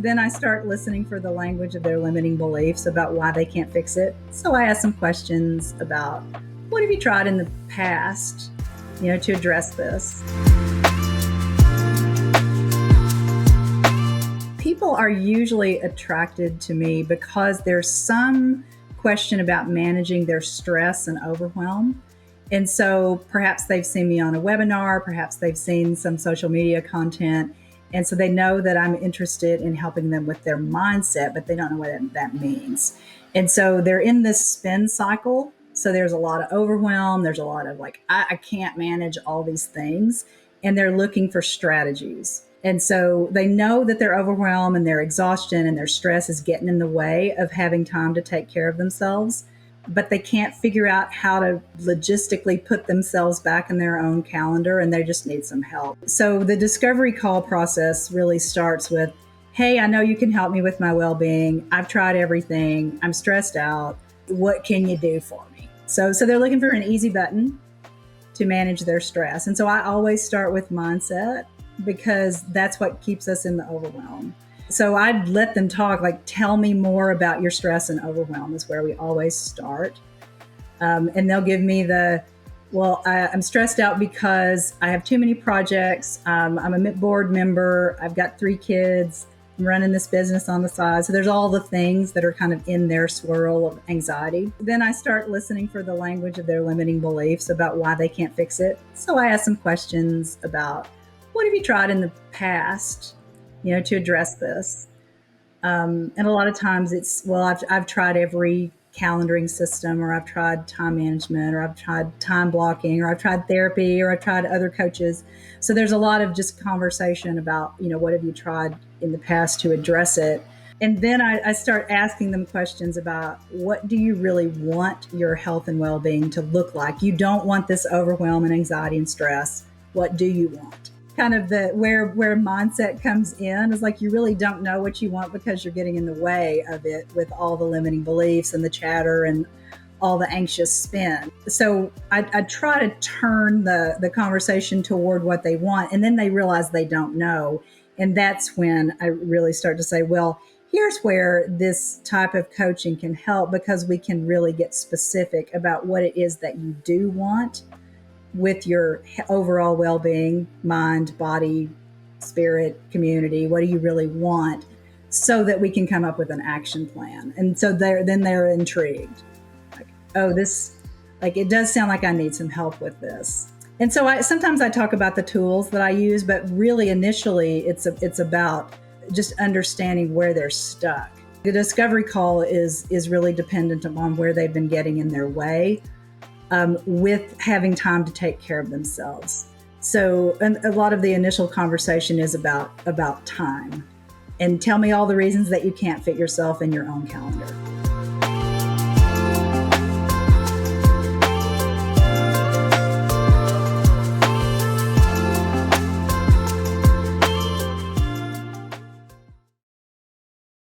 Then I start listening for the language of their limiting beliefs about why they can't fix it. So I ask some questions about, what have you tried in the past, to address this? People are usually attracted to me because there's some question about managing their stress and overwhelm. And so perhaps they've seen me on a webinar, perhaps they've seen some social media content. And so they know that I'm interested in helping them with their mindset, but they don't know what that means. And so they're in this spin cycle. So there's a lot of overwhelm. There's a lot of I can't manage all these things. And they're looking for strategies. And so they know that their overwhelm and their exhaustion and their stress is getting in the way of having time to take care of themselves, but they can't figure out how to logistically put themselves back in their own calendar, and they just need some help. So the discovery call process really starts with, hey, I know you can help me with my well-being. I've tried everything. I'm stressed out. What can you do for me? So they're looking for an easy button to manage their stress. And so I always start with mindset, because that's what keeps us in the overwhelm. So I'd let them talk, tell me more about your stress and overwhelm is where we always start. And they'll give me I'm stressed out because I have too many projects. I'm a board member. I've got 3 kids. I'm running this business on the side. So there's all the things that are kind of in their swirl of anxiety. Then I start listening for the language of their limiting beliefs about why they can't fix it. So I ask some questions about, what have you tried in the past, to address this? And a lot of times it's, I've tried every calendaring system, or I've tried time management, or I've tried time blocking, or I've tried therapy, or I've tried other coaches. So there's a lot of just conversation about, what have you tried in the past to address it? And then I start asking them questions about, what do you really want your health and well-being to look like? You don't want this overwhelm and anxiety and stress. What do you want? Kind of where mindset comes in is you really don't know what you want because you're getting in the way of it with all the limiting beliefs and the chatter and all the anxious spin. So I try to turn the conversation toward what they want, and then they realize they don't know. And that's when I really start to say, well, here's where this type of coaching can help, because we can really get specific about what it is that you do want with your overall well-being, mind, body, spirit, community. What do you really want, so that we can come up with an action plan? And so they're intrigued. It does sound like I need some help with this. And so sometimes I talk about the tools that I use, but really initially it's about just understanding where they're stuck. The discovery call is really dependent upon where they've been getting in their way, with having time to take care of themselves. So a lot of the initial conversation is about time. And tell me all the reasons that you can't fit yourself in your own calendar.